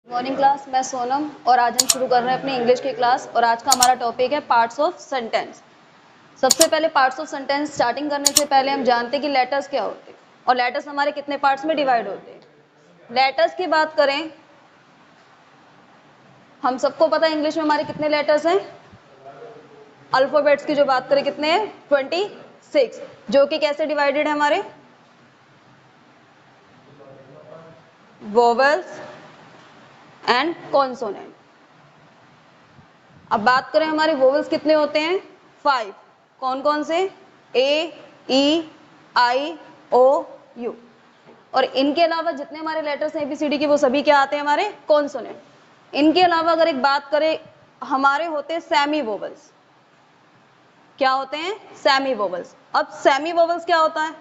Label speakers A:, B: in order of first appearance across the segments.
A: Morning class, मैं सोनम और आज हम शुरू कर रहे हैं अपनी इंग्लिश की क्लास। और आज का हमारा टॉपिक है पार्ट्स ऑफ सेंटेंस। सबसे पहले पार्ट्स ऑफ सेंटेंस स्टार्टिंग करने से पहले हम जानते हैं कि लेटर्स क्या होते हैं और लेटर्स हमारे कितने पार्ट्स में डिवाइड होते हैं। लेटर्स की बात करें, हम सबको पता है इंग्लिश में हमारे कितने लेटर्स हैं। अल्फाबेट्स की जो बात करें कितने हैं, 26, जो कि कैसे डिवाइडेड है हमारे, वोवेल्स एंड कॉन्सोनेंट। अब बात करें हमारे वोवेल्स कितने होते हैं, 5। कौन कौन से, ए, ई, आई, ओ, यू। और इनके अलावा जितने हमारे लेटर्स हैं ABCD के, वो सभी क्या आते हैं हमारे कॉन्सोनेंट। इनके अलावा अगर एक बात करें, हमारे होते हैं सेमी वोवेल्स। क्या होते हैं, सेमी वोवेल्स। अब सेमी वोवेल्स क्या होता है,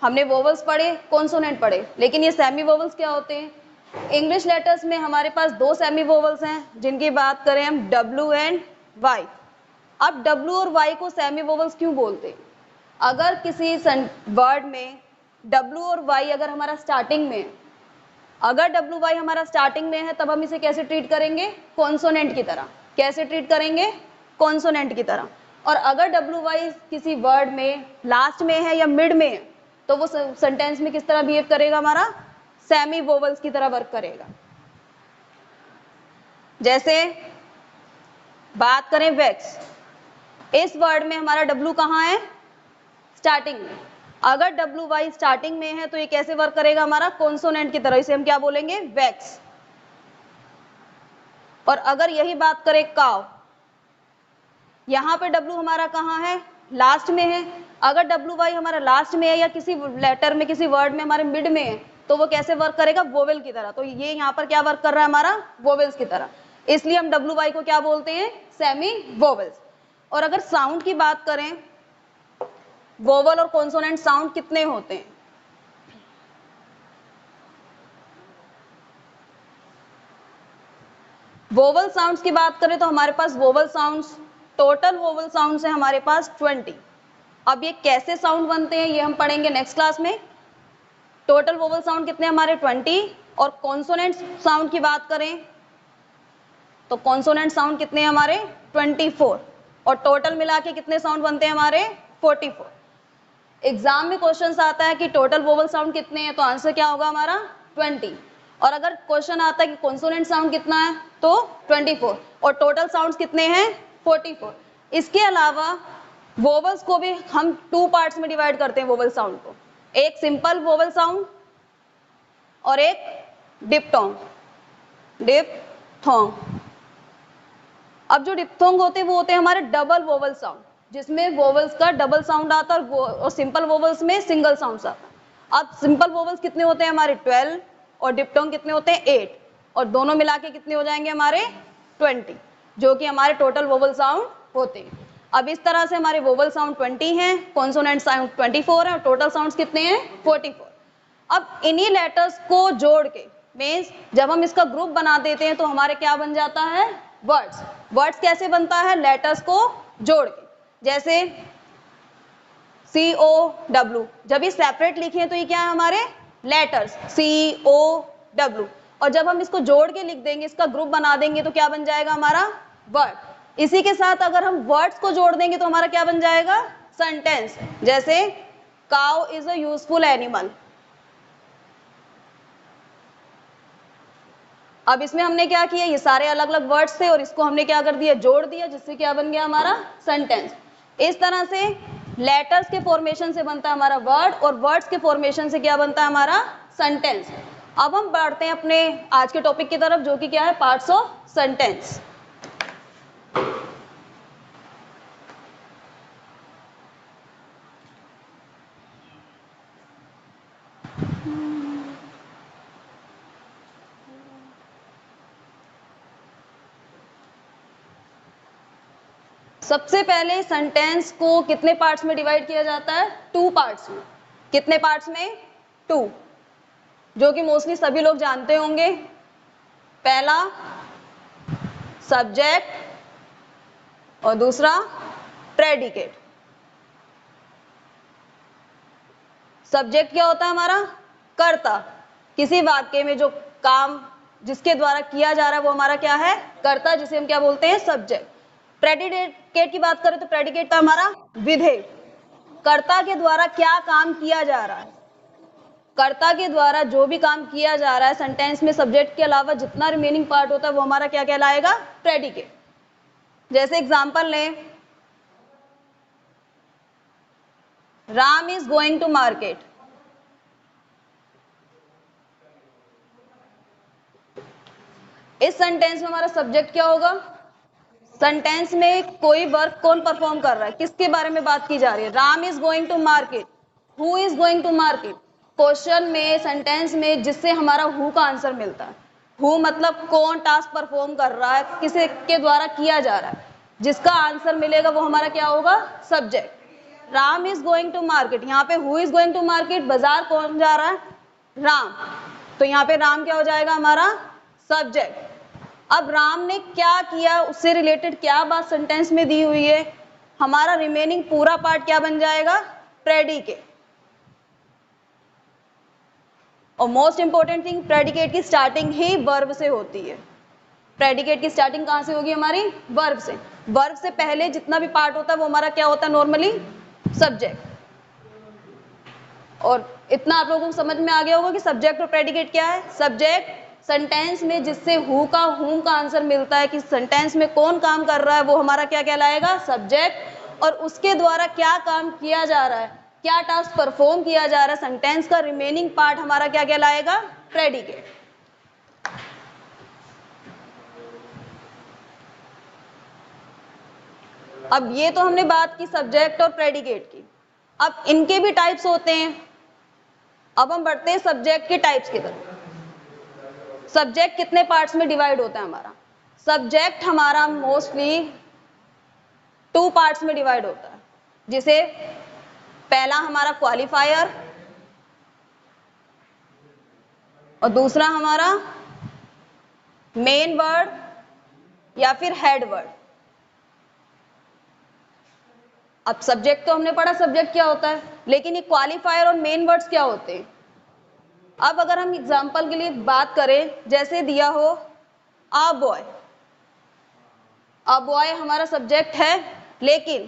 A: हमने वोवेल्स पढ़े, कॉन्सोनेंट पढ़े, लेकिन ये सेमी वोवेल्स क्या होते हैं। इंग्लिश लेटर्स में हमारे पास 2 सेमी वोवेल्स हैं, जिनकी बात करें हम W एंड Y। अब W और Y को सेमी वोवेल्स क्यों बोलते हैं, अगर किसी वर्ड में W और Y अगर हमारा स्टार्टिंग में, अगर WY हमारा स्टार्टिंग में है, तब हम इसे कैसे ट्रीट करेंगे, कॉन्सोनेंट की तरह। कैसे ट्रीट करेंगे, कॉन्सोनेंट की तरह। और अगर WY किसी वर्ड में लास्ट में है या मिड में है, तो वो सेंटेंस में किस तरह बिहेव करेगा, हमारा सेमी वोवेल्स की तरह वर्क करेगा। जैसे बात करें वैक्स, इस वर्ड में हमारा W कहाँ है, स्टार्टिंग में। अगर WY स्टार्टिंग में है तो ये कैसे वर्क करेगा, हमारा कॉन्सोनेंट की तरह। इसे हम क्या बोलेंगे, वैक्स। और अगर यही बात करें काव, यहाँ पे W हमारा कहाँ है, लास्ट में है। अगर WY हमारा लास्ट में है या किसी लेटर में, किसी वर्ड में हमारे मिड में है, तो वो कैसे वर्क करेगा, वोवेल की तरह। तो ये यहाँ पर क्या वर्क कर रहा है, हमारा वोवेल्स की तरह। इसलिए हम WY को क्या बोलते हैं, सेमी वोवेल्स। और अगर साउंड की बात करें, वोवेल और कॉन्सोनेंट साउंड कितने होते हैं, वोवेल साउंड्स की बात करें तो हमारे पास vowel sounds, total vowel sounds है हमारे पास 20। अब ये कैसे साउंड बनते हैं ये हम पढ़ेंगे नेक्स्ट क्लास में। टोटल वोवेल साउंड कितने हमारे 20। और कॉन्सोनेंट साउंड की बात करें तो कॉन्सोनेंट साउंड कितने हैं हमारे 24। और टोटल मिला के कितने साउंड बनते हैं हमारे 44। एग्जाम में क्वेश्चन आता है कि टोटल वोवेल साउंड कितने हैं, तो आंसर क्या होगा हमारा 20। और अगर क्वेश्चन आता है कि कॉन्सोनेंट साउंड कितना है, तो 24। और टोटल साउंड्स कितने हैं 44। इसके अलावा वोवेल्स को भी हम 2 पार्ट्स में डिवाइड करते हैं वोवेल साउंड को, एक सिंपल वोवेल साउंड और एक डिप्थोंग। अब जो डिप्थोंग होते हैं वो होते हैं हमारे डबल वोवेल साउंड, जिसमें वोवेल्स का डबल साउंड आता है और सिंपल वोवेल्स में सिंगल साउंड आता है। अब सिंपल वोवेल्स कितने होते हैं हमारे 12 और डिप्थोंग कितने होते हैं 8, और दोनों मिला के कितने हो जाएंगे हमारे 20, जो कि हमारे टोटल वोवेल साउंड होते हैं। अब इस तरह से हमारे वोवेल साउंड 20 हैं, कॉन्सोनेंट साउंड 24 है और टोटल साउंड्स कितने हैं 44। अब इन्हीं लेटर्स को जोड़ के मीन्स जब हम इसका ग्रुप बना देते हैं तो हमारे क्या बन जाता है, वर्ड्स। वर्ड्स कैसे बनता है, लेटर्स को जोड़ के। जैसे COW, जब ये सेपरेट लिखे हैं तो ये क्या है हमारे लेटर्स COW, और जब हम इसको जोड़ के लिख देंगे, इसका ग्रुप बना देंगे, तो क्या बन जाएगा हमारा वर्ड। इसी के साथ अगर हम वर्ड्स को जोड़ देंगे तो हमारा क्या बन जाएगा, सेंटेंस। जैसे cow is a useful animal. अब इसमें हमने क्या किया, ये सारे अलग अलग वर्ड्स थे और इसको हमने क्या कर दिया, जोड़ दिया, जिससे क्या बन गया हमारा सेंटेंस। इस तरह से लेटर्स के फॉर्मेशन से बनता है हमारा वर्ड और वर्ड्स के फॉर्मेशन से क्या बनता है हमारा सेंटेंस। अब हम बढ़ते हैं अपने आज के टॉपिक की तरफ, जो कि क्या है, पार्ट्स ऑफ सेंटेंस। सबसे पहले सेंटेंस को कितने पार्ट्स में डिवाइड किया जाता है, 2 पार्ट्स में। कितने पार्ट्स में, 2, जो कि मोस्टली सभी लोग जानते होंगे। पहला सब्जेक्ट और दूसरा प्रेडिकेट। सब्जेक्ट क्या होता है हमारा, कर्ता, किसी वाक्य में जो काम जिसके द्वारा किया जा रहा है वो हमारा क्या है, कर्ता, जिसे हम क्या बोलते हैं, सब्जेक्ट। प्रेडिकेट की बात करें तो प्रेडिकेट का हमारा विधेय, कर्ता के द्वारा क्या काम किया जा रहा है, कर्ता के द्वारा जो भी काम किया जा रहा है सेंटेंस में सब्जेक्ट के अलावा जितना रिमेनिंग पार्ट होता है वो हमारा क्या कहलाएगा, प्रेडिकेट। जैसे एग्जांपल लें, Ram is going to market. इस सेंटेंस में हमारा सब्जेक्ट क्या होगा, सेंटेंस में कोई वर्क कौन परफॉर्म कर रहा है, किसके बारे में बात की जा रही है, Ram is going to market, who is going to market. Question में, सेंटेंस में जिससे हमारा हु का आंसर मिलता है, हु मतलब कौन टास्क परफॉर्म कर रहा है, किसे के द्वारा किया जा रहा है, जिसका आंसर मिलेगा वो हमारा क्या होगा, subject. Ram is going to market, यहाँ पे who is going to market, बाजार कौन जा रहा है, राम, तो यहाँ पे राम क्या हो जाएगा हमारा सब्जेक्ट। अब राम ने क्या किया, उससे रिलेटेड क्या बात सेंटेंस में दी हुई है, हमारा रिमेनिंग पूरा पार्ट क्या बन जाएगा, प्रेडिकेट। और मोस्ट इंपॉर्टेंट थिंग, प्रेडिकेट की स्टार्टिंग ही वर्ब से होती है। प्रेडिकेट की स्टार्टिंग कहां से होगी हमारी, वर्ब से। वर्ब से पहले जितना भी पार्ट होता है वो हमारा क्या होता है, नॉर्मली सब्जेक्ट। और इतना आप लोगों को समझ में आ गया होगा कि सब्जेक्ट और प्रेडिकेट क्या है। सब्जेक्ट सेंटेंस में जिससे हु का, हुम का आंसर मिलता है कि सेंटेंस में कौन काम कर रहा है वो हमारा क्या कहलाएगा, सब्जेक्ट। और उसके द्वारा क्या काम किया जा रहा है, क्या टास्क परफॉर्म किया जा रहा है, सेंटेंस का रिमेनिंग पार्ट हमारा क्या कहलाएगा, प्रेडिकेट। अब ये तो हमने बात की सब्जेक्ट और प्रेडिकेट की। अब इनके भी टाइप्स होते हैं। अब हम बढ़ते हैं सब्जेक्ट के टाइप्स की तरफ। सब्जेक्ट कितने पार्ट्स में डिवाइड होता है हमारा, सब्जेक्ट हमारा मोस्टली 2 पार्ट्स में डिवाइड होता है। जिसे पहला हमारा क्वालिफायर और दूसरा हमारा मेन वर्ड या फिर हेड वर्ड। अब सब्जेक्ट तो हमने पढ़ा सब्जेक्ट क्या होता है, लेकिन ये क्वालिफायर और मेन वर्ड्स क्या होते हैं। अब अगर हम एग्जांपल के लिए बात करें, जैसे दिया हो अ बॉय, अ बॉय हमारा सब्जेक्ट है, लेकिन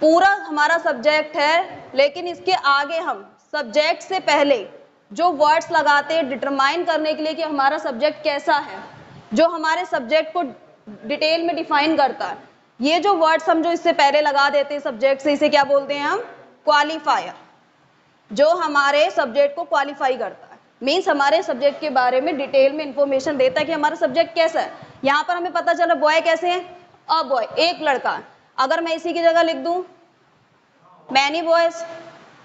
A: पूरा हमारा सब्जेक्ट है, लेकिन इसके आगे हम सब्जेक्ट से पहले जो वर्ड्स लगाते हैं डिटरमाइन करने के लिए कि हमारा सब्जेक्ट कैसा है, जो हमारे सब्जेक्ट को डिटेल में डिफाइन करता है, ये जो वर्ड्स हम जो इससे पहले लगा देते हैं सब्जेक्ट से, इसे क्या बोलते हैं हम, क्वालिफायर। जो हमारे सब्जेक्ट को क्वालिफाई करता है, मीन्स हमारे सब्जेक्ट के बारे में डिटेल में इंफॉर्मेशन देता है कि हमारा सब्जेक्ट कैसा है। यहाँ पर हमें पता चला बॉय कैसे है, अ बॉय एक लड़का। अगर मैं इसी की जगह लिख दूं मैनी बॉयज,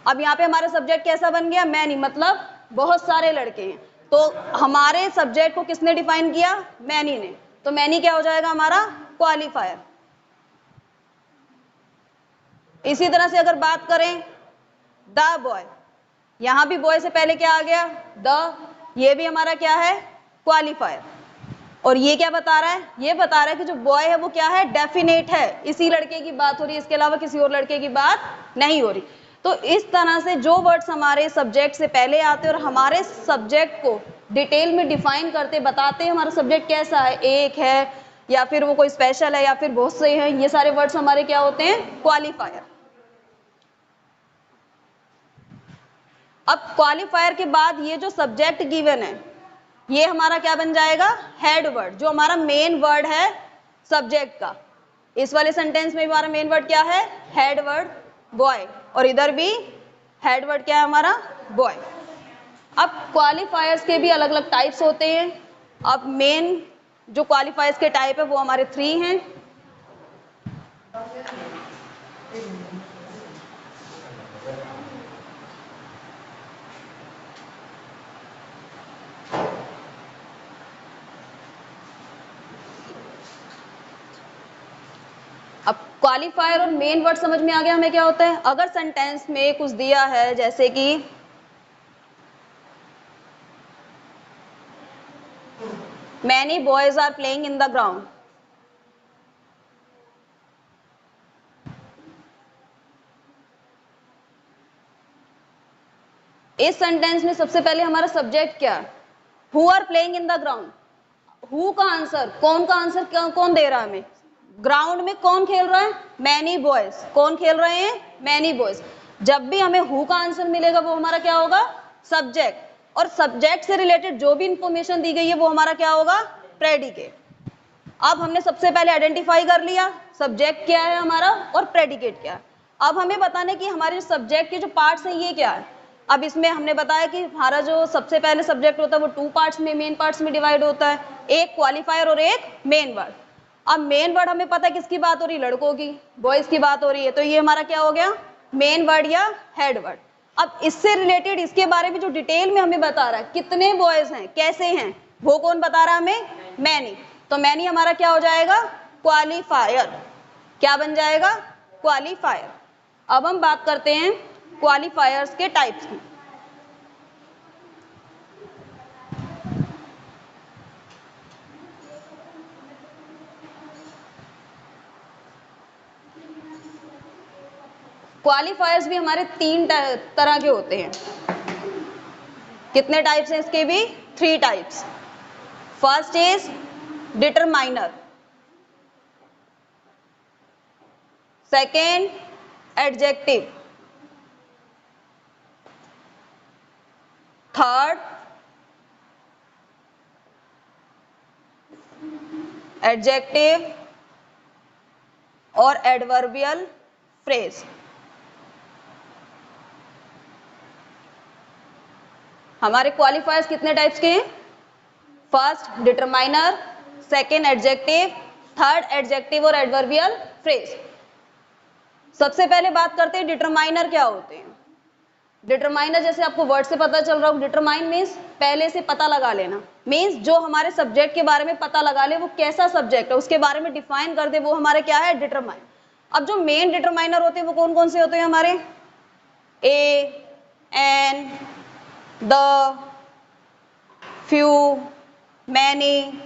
A: अब यहाँ पे हमारा सब्जेक्ट कैसा बन गया, मैनी, मतलब बहुत सारे लड़के हैं। तो हमारे सब्जेक्ट को किसने डिफाइन किया, मैनी ने, तो मैनी क्या हो जाएगा हमारा क्वालिफायर। इसी तरह से अगर बात करें द बॉय, यहां भी बॉय से पहले क्या आ गया, द, ये भी हमारा क्या है, क्वालिफायर। और ये क्या बता रहा है, ये बता रहा है कि जो बॉय है वो क्या है, डेफिनेट है, इसी लड़के की बात हो रही है, इसके अलावा किसी और लड़के की बात नहीं हो रही। तो इस तरह से जो वर्ड्स हमारे सब्जेक्ट से पहले आते हैं और हमारे सब्जेक्ट को डिटेल में डिफाइन करते, बताते हैं हमारा सब्जेक्ट कैसा है, एक है या फिर वो कोई स्पेशल है या फिर बहुत से हैं, ये सारे वर्ड्स हमारे क्या होते हैं, क्वालिफायर। अब क्वालिफायर के बाद ये जो सब्जेक्ट गिवन है ये हमारा क्या बन जाएगा, हेड वर्ड, जो हमारा मेन वर्ड है सब्जेक्ट का। इस वाले सेंटेंस में हमारा मेन वर्ड क्या है, हेड वर्ड बॉय, और इधर भी हेड वर्ड क्या है हमारा, बॉय। अब क्वालिफायर्स के भी अलग अलग टाइप्स होते हैं। अब मेन जो क्वालिफायर्स के टाइप है वो हमारे 3 हैं। अब क्वालिफायर और मेन वर्ड समझ में आ गया हमें क्या होता है। अगर सेंटेंस में कुछ दिया है जैसे कि many boys are playing in the ground, इस सेंटेंस में सबसे पहले हमारा सब्जेक्ट क्या है, who are playing in the ground, who का आंसर, कौन का आंसर कौन दे रहा है हमें, ग्राउंड में कौन खेल रहा है, मैनी बॉयज, कौन खेल रहे हैं, मैनी बॉयज। जब भी हमें हु का आंसर मिलेगा वो हमारा क्या होगा, सब्जेक्ट, और सब्जेक्ट से रिलेटेड जो भी इंफॉर्मेशन दी गई है वो हमारा क्या होगा, प्रेडिकेट। अब हमने सबसे पहले आइडेंटिफाई कर लिया सब्जेक्ट क्या है हमारा और प्रेडिकेट क्या है। अब हमें बताने कि हमारे सब्जेक्ट के जो पार्ट्स हैं ये क्या है। अब इसमें हमने बताया कि हमारा जो सबसे पहले सब्जेक्ट होता है वो 2 पार्ट्स में, मेन पार्ट्स में डिवाइड होता है, एक क्वालिफायर और एक मेन वर्ड। अब मेन वर्ड हमें पता है किसकी बात हो रही है, लड़कों की, बॉयज की बात हो रही है, तो ये हमारा क्या हो गया, मेन वर्ड या हेड वर्ड। अब इससे रिलेटेड इसके बारे में जो डिटेल में हमें बता रहा है कितने बॉयज हैं, कैसे हैं, वो कौन बता रहा है हमें, मैनी। तो मैनी हमारा क्या हो जाएगा, क्वालिफायर। क्या बन जाएगा, क्वालिफायर। अब हम बात करते हैं क्वालिफायर्स के टाइप्स की। क्वालिफायर्स भी हमारे 3 तरह के होते हैं। कितने टाइप्स हैं इसके भी, 3 types. First is determiner, second adjective, third adjective और एडवर्बियल फ्रेज। हमारे क्वालिफायर्स कितने टाइप्स के हैं, first determiner, second adjective, third adjective और एडवर्बियल फ्रेज। सबसे पहले बात करते हैं डिटरमाइनर क्या होते हैं। डिटरमाइनर जैसे आपको वर्ड से पता चल रहा हो, डिटरमाइन मीन्स पहले से पता लगा लेना, मीन्स जो हमारे सब्जेक्ट के बारे में पता लगा ले वो कैसा सब्जेक्ट है उसके बारे में डिफाइन कर दे, वो हमारे क्या है, डिटरमाइन। अब जो मेन डिटरमाइनर होते हैं वो कौन कौन से होते हैं हमारे, ए, एन, द, फ्यू, मैनी,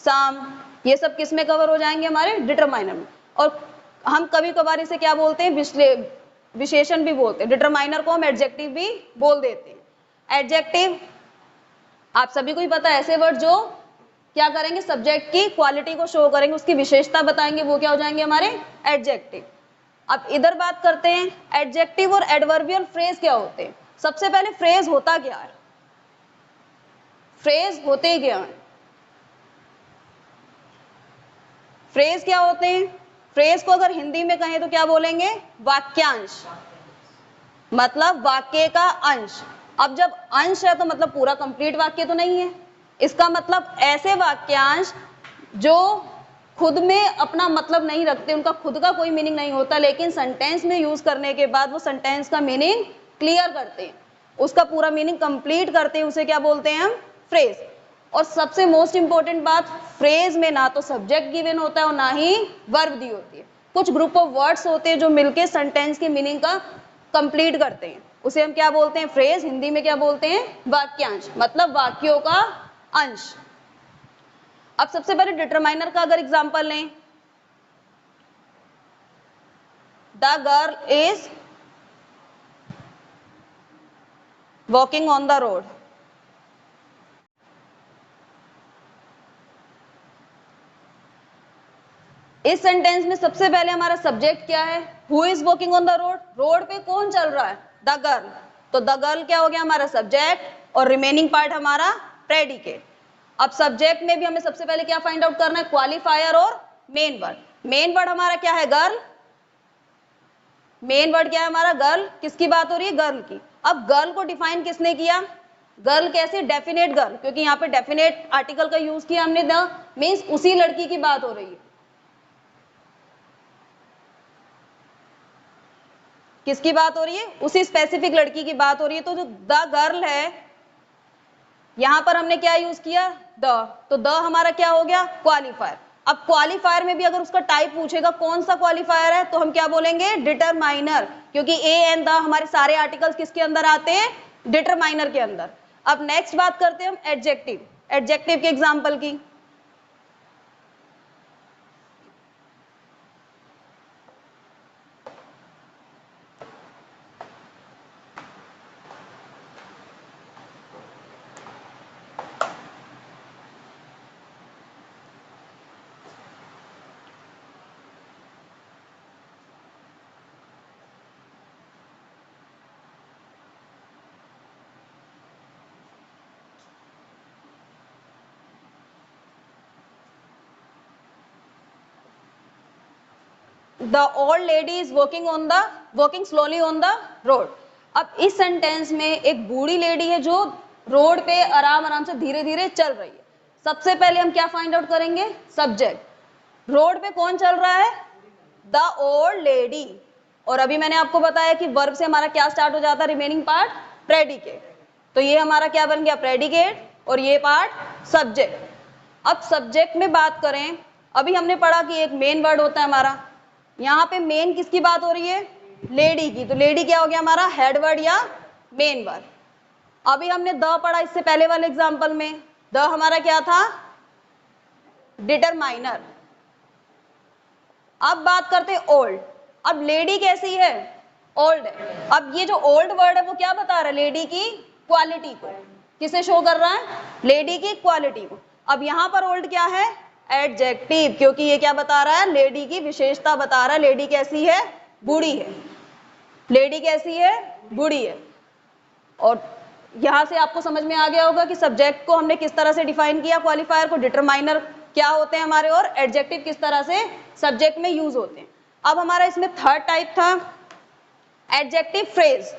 A: सम, ये सब किस में कवर हो जाएंगे, हमारे डिटरमाइनर में। और हम कभी कभार इसे क्या बोलते हैं, विशेषण भी बोलते हैं। डिटरमाइनर को हम एडजेक्टिव भी बोल देते हैं। एडजेक्टिव आप सभी को ही पता है, ऐसे वर्ड जो क्या करेंगे, सब्जेक्ट की क्वालिटी को शो करेंगे, उसकी विशेषता बताएंगे, वो क्या हो जाएंगे हमारे एडजेक्टिव। अब इधर बात करते हैं एडजेक्टिव और एडवर्बियल फ्रेज क्या होते हैं। सबसे पहले फ्रेज होता क्या है, फ्रेज होते क्या है, फ्रेज क्या होते हैं, फ्रेज को अगर हिंदी में कहें तो क्या बोलेंगे, वाक्यांश, मतलब वाक्य का अंश। अब जब अंश है तो मतलब पूरा कंप्लीट वाक्य तो नहीं है, इसका मतलब ऐसे वाक्यांश जो खुद में अपना मतलब नहीं रखते, उनका खुद का कोई मीनिंग नहीं होता, लेकिन सेंटेंस में यूज करने के बाद वो सेंटेंस का मीनिंग क्लियर करते हैं, उसका पूरा मीनिंग कंप्लीट करते हैं, उसे क्या बोलते हैं हम, फ्रेज। और सबसे मोस्ट इंपॉर्टेंट बात, फ्रेज में ना तो सब्जेक्ट गिवन होता है और ना ही वर्ब दी होती है, कुछ ग्रुप ऑफ वर्ड्स होते हैं जो मिलके सेंटेंस की मीनिंग का कंप्लीट करते हैं, उसे हम क्या बोलते हैं, फ्रेज। हिंदी में क्या बोलते हैं, वाक्यांश, मतलब वाक्यों का अंश। अब सबसे पहले डिटरमाइनर का अगर एग्जांपल लें, the girl is walking on the road. इस सेंटेंस में सबसे पहले हमारा सब्जेक्ट क्या है, who is walking on the road, road पे कौन चल रहा है, द गर्ल। तो द गर्ल क्या हो गया हमारा सब्जेक्ट और रिमेनिंग पार्ट हमारा प्रेडिकेट। अब सब्जेक्ट में भी हमें सबसे पहले क्या फाइंड आउट करना है, क्वालिफायर और मेन वर्ड। मेन वर्ड हमारा क्या है, गर्ल। मेन वर्ड क्या है हमारा, गर्ल। किसकी बात हो रही है, गर्ल की। अब गर्ल को डिफाइन किसने किया, गर्ल कैसे, डेफिनेट गर्ल, क्योंकि यहाँ पे डेफिनेट आर्टिकल का यूज किया हमने, द मीन्स उसी लड़की की बात हो रही है। किसकी बात हो रही है, उसी स्पेसिफिक लड़की की बात हो रही है। तो जो द गर्ल है यहां पर हमने क्या यूज किया, द, तो द हमारा क्या हो गया, क्वालिफायर। अब क्वालिफायर में भी अगर उसका टाइप पूछेगा कौन सा क्वालिफायर है, तो हम क्या बोलेंगे, डिटरमाइनर, क्योंकि ए एंड द हमारे सारे आर्टिकल्स किसके अंदर आते हैं, डिटरमाइनर के अंदर। अब नेक्स्ट बात करते हैं हम एडजेक्टिव, एडजेक्टिव के एग्जाम्पल की। The old lady is walking slowly on the road. अब इस सेंटेंस में एक बूढ़ी लेडी है जो रोड पे आराम आराम से धीरे धीरे चल रही है। सबसे पहले हम क्या फाइंड आउट करेंगे? सब्जेक्ट। रोड पे कौन चल रहा है? The old lady. और अभी मैंने आपको बताया कि वर्ब से हमारा क्या स्टार्ट हो जाता है? Remaining part predicate. तो ये हमारा क्या बन गया? प्रेडिकेट। और ये पार्ट सब्जेक्ट। अब सब्जेक्ट में बात करें, अभी हमने पढ़ा कि एक मेन वर्ड होता है हमारा। यहाँ पे मेन किसकी बात हो रही है? लेडी की। तो लेडी क्या हो गया हमारा? हेड वर्ड या मेन वर्ड। अभी हमने द पढ़ा इससे पहले वाले एग्जाम्पल में। द हमारा क्या था? डिटरमाइनर। अब बात करते हैं ओल्ड। अब लेडी कैसी है? ओल्ड है। अब ये जो ओल्ड वर्ड है वो क्या बता रहा है? लेडी की क्वालिटी को। किसे शो कर रहा है? लेडी की क्वालिटी को। अब यहां पर ओल्ड क्या है? एडजेक्टिव, क्योंकि ये क्या बता रहा है? लेडी की विशेषता बता रहा है। लेडी कैसी है? बूढ़ी है। लेडी कैसी है? बूढ़ी है। और यहां से आपको समझ में आ गया होगा कि सब्जेक्ट को हमने किस तरह से डिफाइन किया, क्वालिफायर को, डिटरमाइनर क्या होते हैं हमारे, और एडजेक्टिव किस तरह से सब्जेक्ट में यूज होते हैं। अब हमारा इसमें थर्ड टाइप था एडजेक्टिव फ्रेज।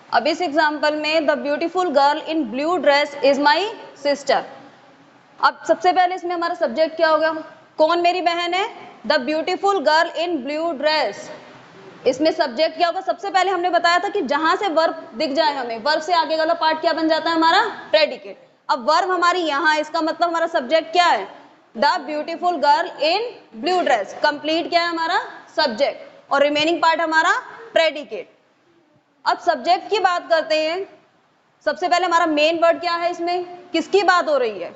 A: अब इस एग्जाम्पल में the beautiful girl in blue dress is my sister. अब सबसे पहले इसमें हमारा सब्जेक्ट क्या होगा? कौन मेरी बहन है? The beautiful girl in blue dress. इसमें सब्जेक्ट क्या होगा? सबसे पहले हमने बताया था कि जहां से वर्ब दिख जाए हमें, वर्ब से आगे वाला पार्ट क्या बन जाता है हमारा? प्रेडिकेट। अब वर्ब हमारी यहाँ, इसका मतलब हमारा सब्जेक्ट क्या है? The beautiful girl in blue dress. Complete क्या है हमारा? सब्जेक्ट। और रिमेनिंग पार्ट हमारा प्रेडिकेट। अब सब्जेक्ट की बात करते हैं। सबसे पहले हमारा मेन वर्ड क्या है? इसमें किसकी बात हो रही है?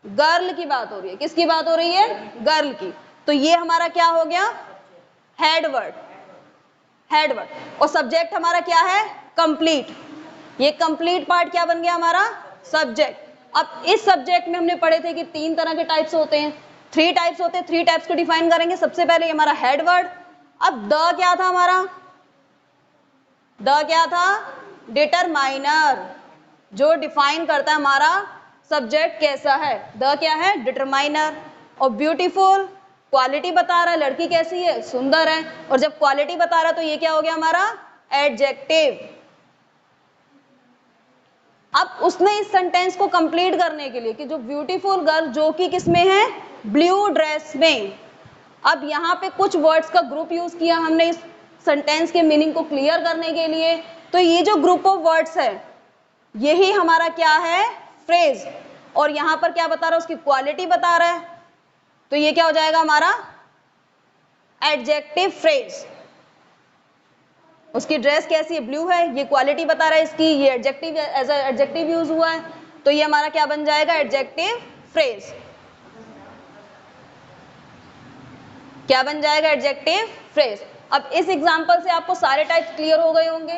A: गर्ल की बात हो रही है। किसकी बात हो रही है? गर्ल की। तो ये हमारा क्या हो गया? Head word. Head word. और सब्जेक्ट हमारा क्या है? कंप्लीट। ये कंप्लीट पार्ट क्या बन गया हमारा? सब्जेक्ट। अब इस सब्जेक्ट में हमने पढ़े थे कि 3 तरह के टाइप्स होते हैं, 3 टाइप्स होते हैं। 3 टाइप्स को डिफाइन करेंगे। सबसे पहले हमारा हेड वर्ड। अब द क्या था हमारा? द क्या था? डिटरमाइनर, जो डिफाइन करता है हमारा सब्जेक्ट कैसा है। द क्या है? डिटरमाइनर। और ब्यूटीफुल क्वालिटी बता रहा है, लड़की कैसी है? सुंदर है। और जब क्वालिटी बता रहा है तो ये क्या हो गया हमारा? एडजेक्टिव। अब उसने इस सेंटेंस को कंप्लीट करने के लिए कि जो ब्यूटीफुल गर्ल जो कि किसमें है? ब्लू ड्रेस में। अब यहाँ पे कुछ वर्ड्स का ग्रुप यूज किया हमने इस सेंटेंस के मीनिंग को क्लियर करने के लिए। तो ये जो ग्रुप ऑफ वर्ड्स है यही हमारा क्या है? फ्रेज। और यहां पर क्या बता रहा है? उसकी क्वालिटी बता रहा है। तो ये क्या हो जाएगा हमारा? Adjective phrase. उसकी ड्रेस कैसी है? ब्लू है। ये क्वालिटी बता रहा है इसकी, ये एडजेक्टिव एज एडजेक्टिव यूज हुआ है। तो ये हमारा क्या बन जाएगा? Adjective phrase. क्या बन जाएगा? Adjective phrase. अब इस एग्जांपल से आपको सारे टाइप्स क्लियर हो गए होंगे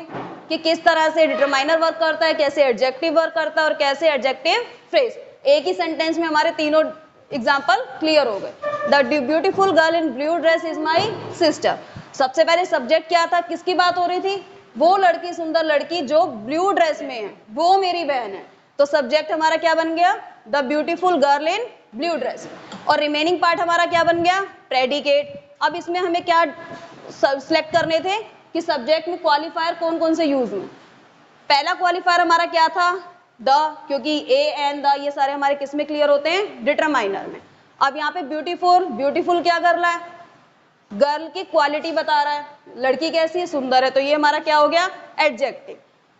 A: कि किस तरह से डिटरमाइनर वर्क करता है, कैसे एडजेक्टिव वर्क करता है और कैसे एडजेक्टिव फ्रेज। एक ही सेंटेंस में हमारे तीनों एग्जांपल क्लियर हो गए। The beautiful girl in blue dress is my sister. सबसे पहले सब्जेक्ट क्या था? किसकी बात हो रही थी? वो लड़की, सुंदर लड़की जो ब्लू ड्रेस में है, वो मेरी बहन है। तो सब्जेक्ट हमारा क्या बन गया? The beautiful girl in blue dress. और रिमेनिंग पार्ट हमारा क्या बन गया? प्रेडिकेट। अब इसमें हमें क्या सिलेक्ट करने थे कि सब्जेक्ट में क्वालिफायर कौन कौन से यूज हुए। पहला क्वालिफायर हमारा क्या था? द, क्योंकि ए एंड द ये सारे हमारे किस में क्लियर होते हैं? डिटरमाइनर में। अब यहाँ पे ब्यूटीफुल, ब्यूटीफुल क्या कर रहा है? गर्ल की क्वालिटी बता रहा है, लड़की कैसी है? सुंदर है। तो ये हमारा क्या हो गया? एडजेक्टिव।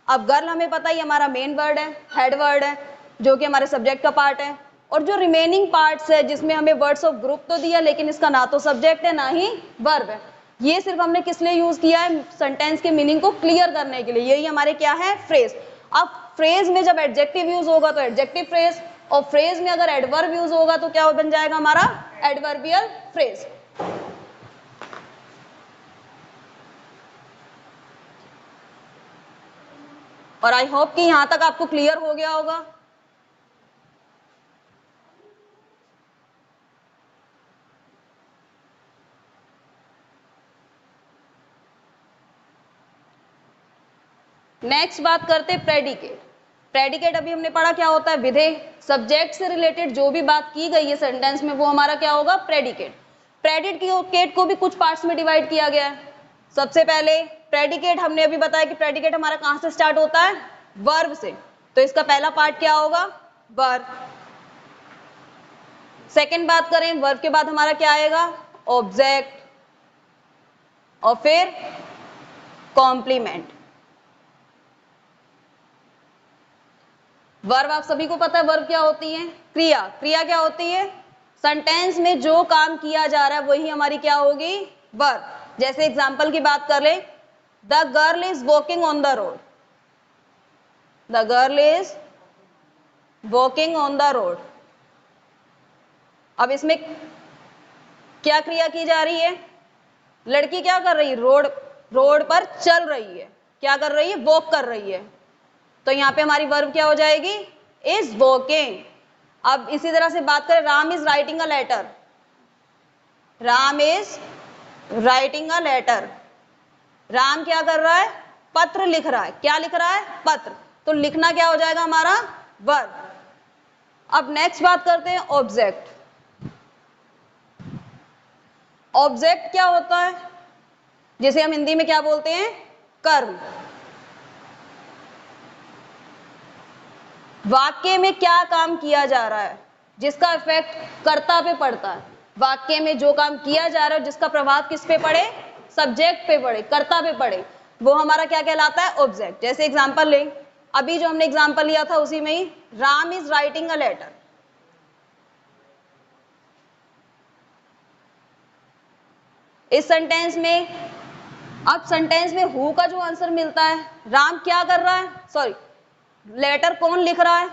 A: अब गर्ल हमें पता है हमारा मेन वर्ड है, हेड वर्ड है, जो कि हमारे सब्जेक्ट का पार्ट है। और जो रिमेनिंग पार्ट्स है जिसमें हमें वर्ड्स ऑफ ग्रुप तो दिया लेकिन इसका ना तो सब्जेक्ट है ना ही वर्ब है, ये सिर्फ हमने किस लिए यूज किया है? सेंटेंस के मीनिंग को क्लियर करने के लिए। यही हमारे क्या है? फ्रेज। अब फ्रेज में जब एडजेक्टिव यूज होगा तो एडजेक्टिव फ्रेज, और फ्रेज में अगर एडवर्ब यूज होगा तो क्या बन जाएगा हमारा एडवर्बियल फ्रेज। और आई होप कि यहां तक आपको क्लियर हो गया होगा। नेक्स्ट बात करते हैं प्रेडिकेट। प्रेडिकेट अभी हमने पढ़ा क्या होता है, विधेय। सब्जेक्ट से रिलेटेड जो भी बात की गई है सेंटेंस में वो हमारा क्या होगा, प्रेडिकेट। प्रेडिकेट को भी कुछ पार्ट्स में डिवाइड किया गया है। सबसे पहले प्रेडिकेट हमने अभी बताया कि प्रेडिकेट हमारा कहां से स्टार्ट होता है, वर्ब से। तो इसका पहला पार्ट क्या होगा, वर्ब। सेकंड बात करें, वर्ब के बाद हमारा क्या आएगा, ऑब्जेक्ट, और फिर कॉम्प्लीमेंट। वर्ब आप सभी को पता है, वर्ब क्या होती है, क्रिया। क्रिया क्या होती है, सेंटेंस में जो काम किया जा रहा है वही हमारी क्या होगी, वर्ब। जैसे एग्जांपल की बात कर ले, the girl is walking on the road. The girl is walking on the road. अब इसमें क्या क्रिया की जा रही है, लड़की क्या कर रही है, रोड पर चल रही है। क्या कर रही है, वॉक कर रही है। तो यहां पे हमारी वर्ब क्या हो जाएगी, इज वॉकिंग। अब इसी तरह से बात करें, Ram is writing a letter. Ram is writing a letter. Ram क्या कर रहा है, पत्र लिख रहा है। क्या लिख रहा है, पत्र। तो लिखना क्या हो जाएगा हमारा, वर्ब। अब नेक्स्ट बात करते हैं ऑब्जेक्ट। ऑब्जेक्ट क्या होता है, जिसे हम हिंदी में क्या बोलते हैं, कर्म। वाक्य में क्या काम किया जा रहा है जिसका इफेक्ट कर्ता पे पड़ता है। वाक्य में जो काम किया जा रहा है जिसका प्रभाव किस पे पड़े, सब्जेक्ट पे पड़े, कर्ता पे पड़े, वो हमारा क्या कहलाता है, ऑब्जेक्ट। जैसे एग्जांपल लें, अभी जो हमने एग्जांपल लिया था उसी में ही, Ram is writing a letter. इस सेंटेंस में, अब सेंटेंस में हु का जो आंसर मिलता है, राम क्या कर रहा है, सॉरी लेटर कौन लिख रहा है,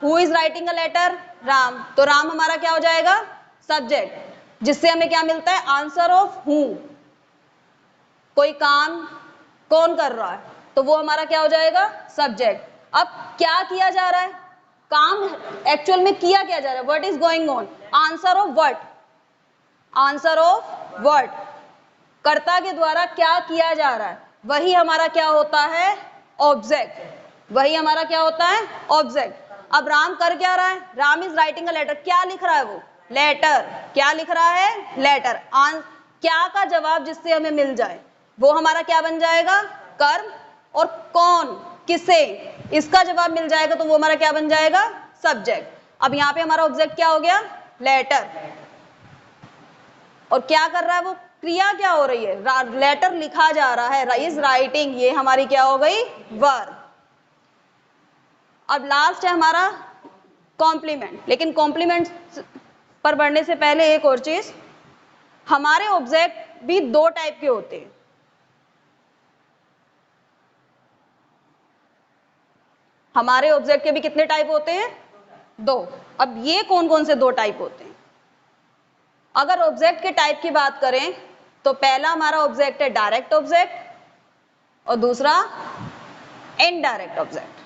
A: who is writing a letter, Ram. तो राम हमारा क्या हो जाएगा, सब्जेक्ट, जिससे हमें क्या मिलता है, आंसर ऑफ हु। कोई काम कौन कर रहा है, तो वो हमारा क्या हो जाएगा, सब्जेक्ट। अब क्या किया जा रहा है, काम एक्चुअल में किया क्या जा रहा है, what is going on, answer of what, answer of what, कर्ता के द्वारा क्या किया जा रहा है, वही हमारा क्या होता है, ऑब्जेक्ट। वही हमारा क्या होता है, ऑब्जेक्ट। अब राम कर क्या रहा है, Ram is writing a letter. क्या लिख रहा है वो, लेटर। क्या लिख रहा है, लेटर। क्या का जवाब जिससे हमें मिल जाए वो हमारा क्या बन जाएगा, कर्म। और कौन, किसे, इसका जवाब मिल जाएगा तो वो हमारा क्या बन जाएगा, सब्जेक्ट। अब यहां पे हमारा ऑब्जेक्ट क्या हो गया, लेटर। और क्या कर रहा है वो, क्रिया क्या हो रही है, लेटर लिखा जा रहा है, इज राइटिंग, ये हमारी क्या हो गई, वर्ब। अब लास्ट है हमारा कॉम्प्लीमेंट। लेकिन कॉम्प्लीमेंट पर बढ़ने से पहले एक और चीज, हमारे ऑब्जेक्ट भी दो टाइप के होते हैं। हमारे ऑब्जेक्ट के भी कितने टाइप होते हैं, दो। अब ये कौन कौन से दो टाइप होते हैं, अगर ऑब्जेक्ट के टाइप की बात करें तो पहला हमारा ऑब्जेक्ट है डायरेक्ट ऑब्जेक्ट और दूसरा इनडायरेक्ट ऑब्जेक्ट।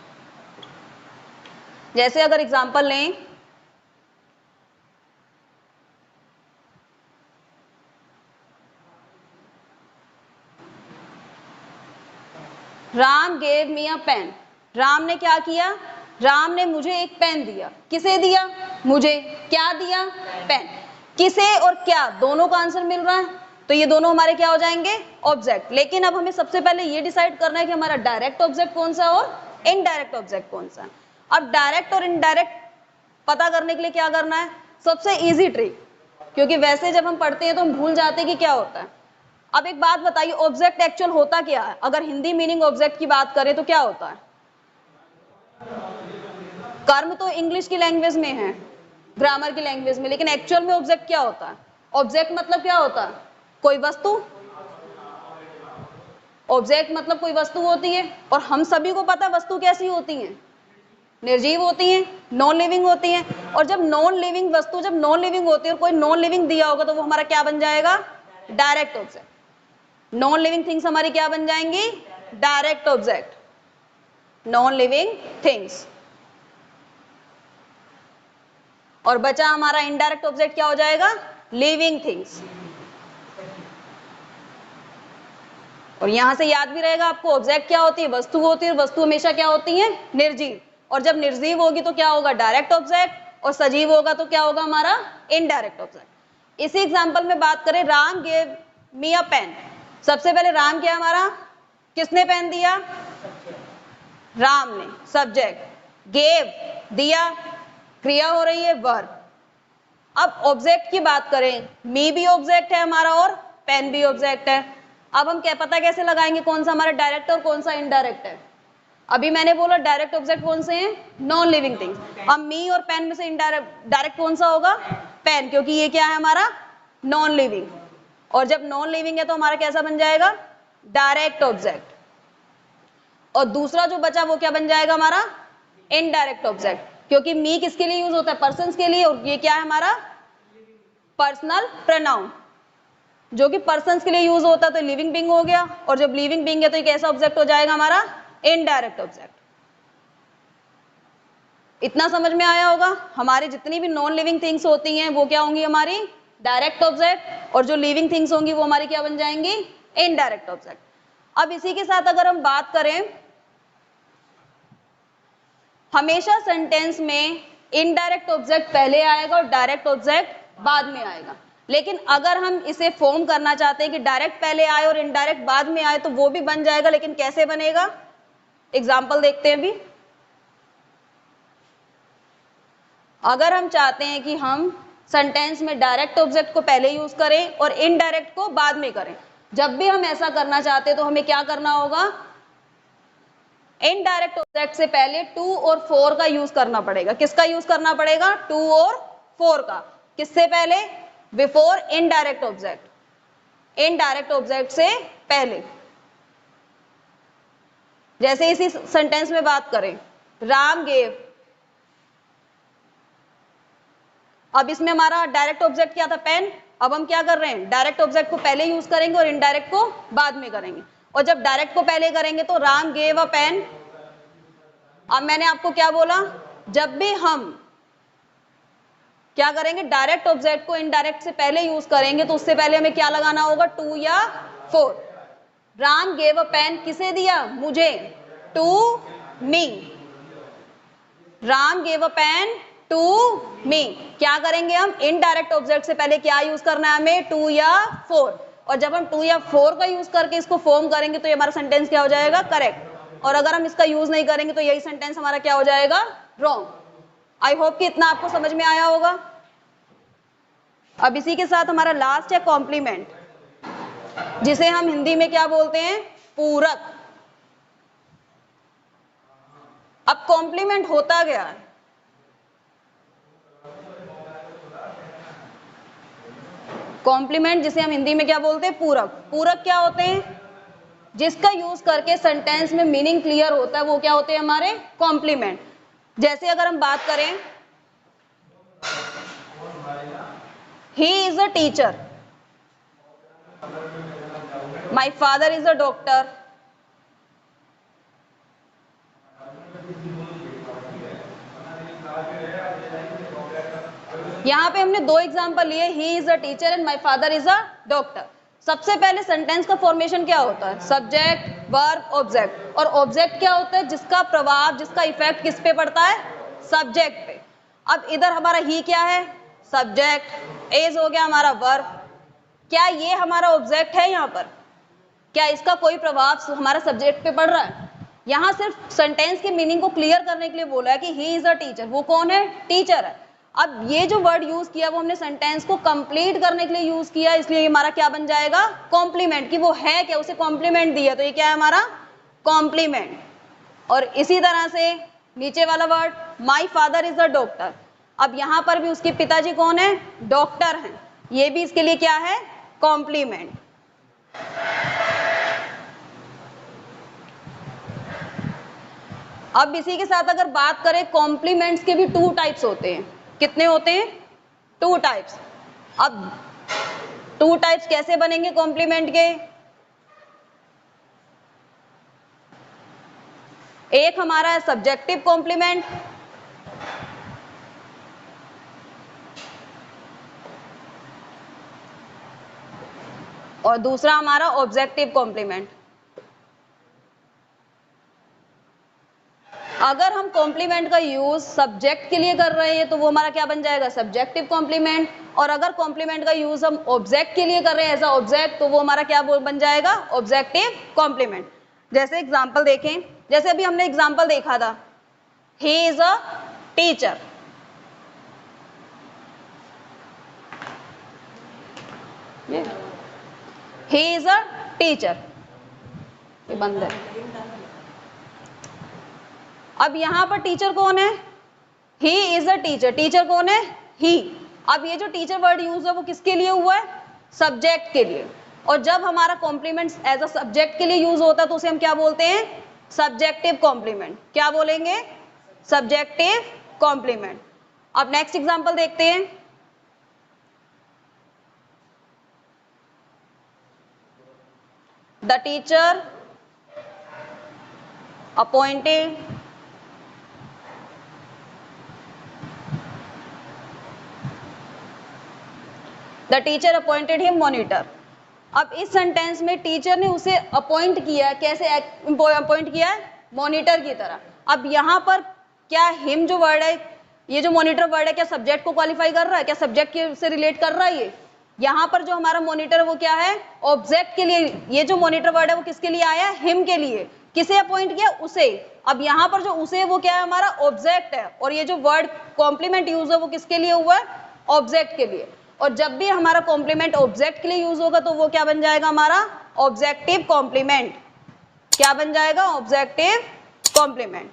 A: जैसे अगर एग्जांपल लें, राम गेव मी अ पेन। राम ने क्या किया, राम ने मुझे एक पेन दिया। किसे दिया, मुझे। क्या दिया, पेन। किसे और क्या दोनों का आंसर मिल रहा है, तो ये दोनों हमारे क्या हो जाएंगे, ऑब्जेक्ट। लेकिन अब हमें सबसे पहले ये डिसाइड करना है कि हमारा डायरेक्ट ऑब्जेक्ट कौन सा और इनडायरेक्ट ऑब्जेक्ट कौन सा। अब डायरेक्ट और इनडायरेक्ट पता करने के लिए क्या करना है, सबसे इजी ट्रिक, क्योंकि वैसे जब हम पढ़ते हैं तो हम भूल जाते हैं कि क्या होता है। अब एक बात बताइए, ऑब्जेक्ट एक्चुअल होता क्या है, अगर हिंदी मीनिंग ऑब्जेक्ट की बात करें तो क्या होता है, कर्म तो इंग्लिश की लैंग्वेज में है, ग्रामर की लैंग्वेज में, लेकिन एक्चुअल में ऑब्जेक्ट क्या होता है, ऑब्जेक्ट मतलब क्या होता है, कोई वस्तु। ऑब्जेक्ट मतलब कोई वस्तु होती है, और हम सभी को पता है वस्तु कैसी होती है, निर्जीव होती हैं, नॉन लिविंग होती हैं। और जब नॉन लिविंग वस्तु जब नॉन लिविंग होती है और कोई नॉन लिविंग दिया होगा तो वो हमारा क्या बन जाएगा? Direct object. Non living things हमारी क्या बन जाएंगी? Direct object, non living things. और बचा हमारा इनडायरेक्ट ऑब्जेक्ट, क्या हो जाएगा? Living things. और यहां से याद भी रहेगा आपको, ऑब्जेक्ट क्या होती है? वस्तु होती है। वस्तु हमेशा क्या होती है? निर्जीव। और जब निर्जीव होगी तो क्या होगा? Direct object. और सजीव होगा तो क्या होगा हमारा? Indirect object. इसी एग्जांपल में बात करें, राम गेव मी अ पेन। सबसे पहले राम क्या हमारा? किसने पेन दिया? राम ने, सब्जेक्ट। गेव, दिया, क्रिया हो रही है वर्ब। अब ऑब्जेक्ट की बात करें, मी भी ऑब्जेक्ट है हमारा और पेन भी ऑब्जेक्ट है। अब हम क्या पता कैसे लगाएंगे कौन सा हमारा डायरेक्ट और कौन सा इनडायरेक्ट है? अभी मैंने बोला डायरेक्ट ऑब्जेक्ट कौन से हैं? Non living things. अब मी और पेन में से इनडायरेक्ट डायरेक्ट कौन सा होगा? पेन, क्योंकि ये क्या है हमारा? Non living. और जब नॉन लिविंग है तो हमारा कैसा बन जाएगा? Direct object. और दूसरा जो बचा वो क्या बन जाएगा हमारा? इनडायरेक्ट ऑब्जेक्ट, क्योंकि मी किसके लिए यूज होता है? पर्सन्स के लिए। और ये क्या है हमारा? पर्सनल प्रोनाउन, जो कि पर्सन्स के लिए यूज होता है तो लिविंग बीइंग हो गया। और जब लिविंग बीइंग है तो एक ऐसा ऑब्जेक्ट हो जाएगा हमारा? Indirect object. इतना समझ में आया होगा? हमारी जितनी भी नॉन लिविंग थिंग्स होती हैं वो क्या होंगी हमारी? Direct object. और जो लिविंग थिंग्स होंगी वो हमारी क्या बन जाएंगी? Indirect object. अब इसी के साथ अगर हम बात करें, हमेशा सेंटेंस में इनडायरेक्ट ऑब्जेक्ट पहले आएगा और डायरेक्ट ऑब्जेक्ट बाद में आएगा। लेकिन अगर हम इसे फॉर्म करना चाहते हैं कि डायरेक्ट पहले आए और इनडायरेक्ट बाद में आए तो वो भी बन जाएगा, लेकिन कैसे बनेगा? एग्जाम्पल देखते हैं अभी। अगर हम चाहते हैं कि हम सेंटेंस में डायरेक्ट ऑब्जेक्ट को पहले यूज करें और इनडायरेक्ट को बाद में करें, जब भी हम ऐसा करना चाहते हैं तो हमें क्या करना होगा? इनडायरेक्ट ऑब्जेक्ट से पहले टू और फोर का यूज करना पड़ेगा। किसका यूज करना पड़ेगा? टू और फोर का। किससे पहले? Before indirect object, indirect object से पहले। जैसे इसी सेंटेंस में बात करें, राम गेव। अब इसमें हमारा डायरेक्ट ऑब्जेक्ट क्या था? पेन। अब हम क्या कर रहे हैं? डायरेक्ट ऑब्जेक्ट को पहले यूज करेंगे और इनडायरेक्ट को बाद में करेंगे। और जब डायरेक्ट को पहले करेंगे तो राम गेव अ पेन। अब मैंने आपको क्या बोला? जब भी हम क्या करेंगे? डायरेक्ट ऑब्जेक्ट को इनडायरेक्ट से पहले यूज करेंगे तो उससे पहले हमें क्या लगाना होगा? टू या for. Ram gave a pen किसे दिया? मुझे। To me. Ram gave a pen to me. क्या करेंगे हम? इनडायरेक्ट ऑब्जेक्ट से पहले क्या यूज करना है हमें? टू या फोर। और जब हम टू या फोर का यूज करके इसको फॉर्म करेंगे तो ये हमारा सेंटेंस क्या हो जाएगा? करेक्ट। और अगर हम इसका यूज नहीं करेंगे तो यही सेंटेंस हमारा क्या हो जाएगा? रॉन्ग। आई होप कि इतना आपको समझ में आया होगा। अब इसी के साथ हमारा लास्ट है कॉम्प्लीमेंट, जिसे हम हिंदी में क्या बोलते हैं? पूरक। अब कॉम्प्लीमेंट होता क्या है? कॉम्प्लीमेंट जिसे हम हिंदी में क्या बोलते हैं? पूरक। पूरक क्या होते हैं? जिसका यूज करके सेंटेंस में मीनिंग क्लियर होता है वो क्या होते हैं? हमारे कॉम्प्लीमेंट। जैसे अगर हम बात करें, he is a teacher, my father is a doctor. यहां पे हमने दो एग्जांपल लिए, he is a teacher and my father is a doctor. सबसे पहले सेंटेंस का फॉर्मेशन क्या होता है? Subject, verb, object. और ऑब्जेक्ट क्या होता है? जिसका प्रभाव, जिसका इफेक्ट किस पे पड़ता है? सब्जेक्ट पे। अब इधर हमारा ही क्या है? सब्जेक्ट। इज हो गया हमारा वर्ब। क्या ये हमारा ऑब्जेक्ट है? यहाँ पर क्या इसका कोई प्रभाव हमारा सब्जेक्ट पे पड़ रहा है? यहाँ सिर्फ सेंटेंस के मीनिंग को क्लियर करने के लिए बोला है कि ही इज अ टीचर। वो कौन है? टीचर है। अब ये जो वर्ड यूज किया वो हमने सेंटेंस को कंप्लीट करने के लिए यूज किया, इसलिए हमारा क्या बन जाएगा? कॉम्प्लीमेंट। कि वो है क्या, उसे कॉम्प्लीमेंट दिया तो ये क्या है हमारा? कॉम्प्लीमेंट। और इसी तरह से नीचे वाला word, my father is a doctor. अब यहां पर भी उसके पिताजी कौन है? डॉक्टर हैं। ये भी इसके लिए क्या है? कॉम्प्लीमेंट। अब इसी के साथ अगर बात करें कॉम्प्लीमेंट्स के भी 2 टाइप्स होते हैं। कितने होते हैं? 2 टाइप्स। अब 2 टाइप्स कैसे बनेंगे कॉम्प्लीमेंट के? एक हमारा है सब्जेक्टिव कॉम्प्लीमेंट, और दूसरा हमारा ऑब्जेक्टिव कॉम्प्लीमेंट। अगर हम कॉम्प्लीमेंट का यूज सब्जेक्ट के लिए कर रहे हैं तो वो हमारा क्या बन जाएगा? Subjective complement. और अगर कॉम्प्लीमेंट का यूज हम ऑब्जेक्ट के लिए कर रहे हैं एज अ ऑब्जेक्ट तो वो हमारा क्या बन जाएगा? Objective complement. जैसे एग्जांपल देखें, जैसे अभी हमने एग्जांपल देखा था, he is a teacher. He is a teacher, ये बंद है। अब यहां पर टीचर कौन है? He is a teacher. Teacher कौन है? ही। अब ये जो टीचर वर्ड यूज है वो किसके लिए हुआ है? सब्जेक्ट के लिए। और जब हमारा कॉम्प्लीमेंट एज अ सब्जेक्ट के लिए यूज होता है तो उसे हम क्या बोलते हैं? Subjective complement. क्या बोलेंगे? Subjective complement. अब नेक्स्ट एग्जांपल देखते हैं। The teacher appointed the teacher appointed him monitor. अब इस सेंटेंस में टीचर ने उसे अपॉइंट किया, कैसे अपॉइंट किया है? मॉनिटर की तरह। अब यहां पर क्या हिम जो वर्ड है, ये जो मॉनिटर वर्ड है, क्या सब्जेक्ट को क्वालिफाई कर रहा है? क्या सब्जेक्ट से रिलेट कर रहा है? ये यहां पर जो हमारा मॉनिटर है वो क्या है? ऑब्जेक्ट के लिए। ये जो मॉनिटर वर्ड है वो किसके लिए आया है? हिम के लिए। किसे अपॉइंट किया? उसे। अब यहां पर जो उसे वो क्या है? हमारा ऑब्जेक्ट है। और ये जो वर्ड कॉम्प्लीमेंट यूज है वो किसके लिए हुआ है? ऑब्जेक्ट के लिए। और जब भी हमारा कॉम्प्लीमेंट ऑब्जेक्ट के लिए यूज होगा तो वो क्या बन जाएगा? हमारा ऑब्जेक्टिव कॉम्प्लीमेंट। क्या बन जाएगा? Objective complement.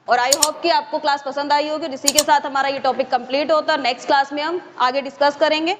A: और आई होप कि आपको क्लास पसंद आई होगी। इसी के साथ हमारा ये टॉपिक कंप्लीट होता है। नेक्स्ट क्लास में हम आगे डिस्कस करेंगे।